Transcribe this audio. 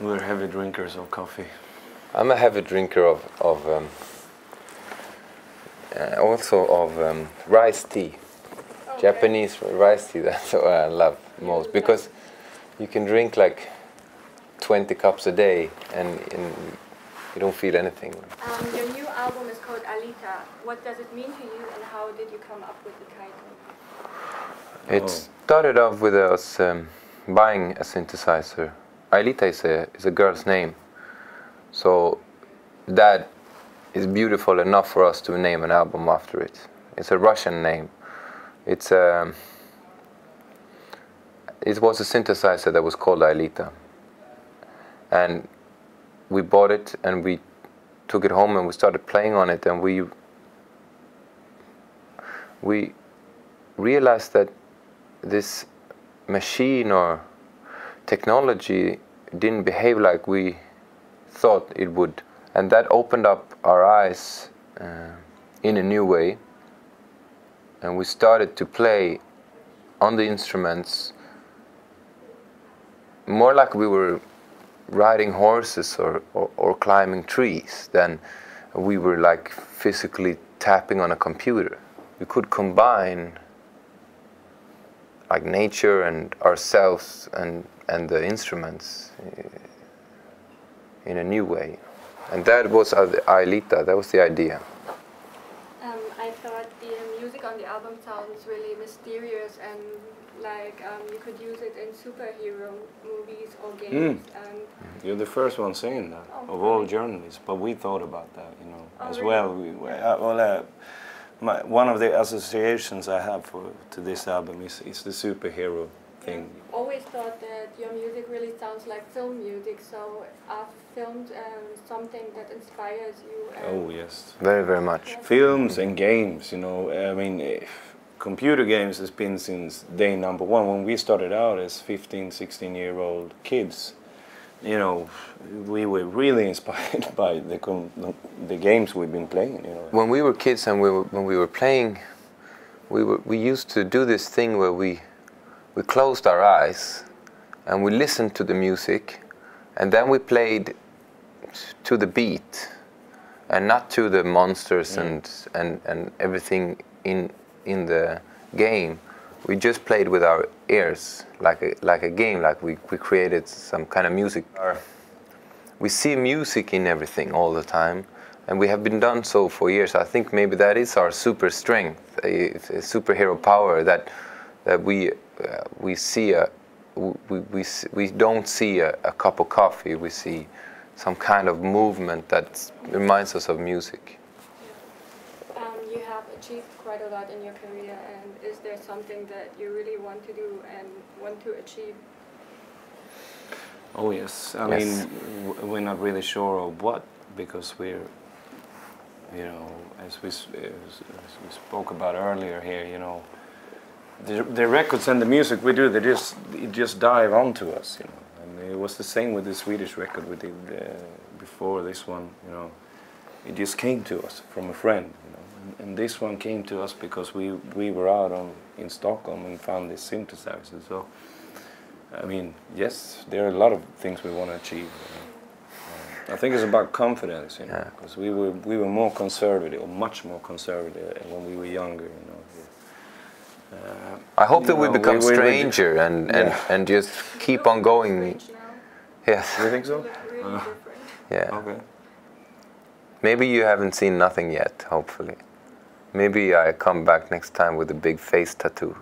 We're heavy drinkers of coffee. I'm a heavy drinker of also of rice tea. Okay. Japanese rice tea, that's what I love most, because you can drink like 20 cups a day and you don't feel anything. Your new album is called AELITA. What does it mean to you and how did you come up with the title? It started off with us buying a synthesizer. AELITA is a girl's name, so that is beautiful enough for us to name an album after it. It's a Russian name. It was a synthesizer that was called AELITA, and we bought it and we took it home and we started playing on it, and we realized that this machine or technology didn't behave like we thought it would, and that opened up our eyes in a new way, and we started to play on the instruments more like we were riding horses or climbing trees than we were like physically tapping on a computer. We could combine like nature and ourselves and the instruments in a new way. And that was AELITA, that was the idea. I thought the music on the album sounds really mysterious and like you could use it in superhero movies or games. And You're the first one saying that of all journalists, but we thought about that, you know, as really? well. One of the associations I have to this album is the superhero thing. I always thought that your music really sounds like film music, so I've filmed something that inspires you. Oh yes, very, very much. Yes. Films and games, you know. I mean, computer games has been since day number one. When we started out as 15, 16-year-old kids, you know, we were really inspired by the games we've been playing. You know, when we were kids and when we were playing, we used to do this thing where we closed our eyes and we listened to the music, and then we played to the beat and not to the monsters and everything in the game. We just played with our ears, like a game, like we created some kind of music. We see music in everything all the time, and we have been done so for years. I think maybe that is our super strength, a superhero power, that we don't see a cup of coffee. We see some kind of movement that reminds us of music. You have achieved quite a lot in your career, and is there something that you really want to do and want to achieve? oh yes, I mean, we're not really sure of what, because we're, you know, as we spoke about earlier here, you know, the records and the music we do, it just dive onto us, you know. And it was the same with the Swedish record we did before this one, you know. It just came to us from a friend, you know. And this one came to us because we were out in Stockholm and found this synthesizer. So, I mean, yes, there are a lot of things we want to achieve. You know. I think it's about confidence, you know, because we were more conservative, or much more conservative when we were younger, you know. I hope that we become stranger and just keep on going. Yes. You think so? Really different. Yeah. Okay. Maybe you haven't seen nothing yet, hopefully. Maybe I come back next time with a big face tattoo.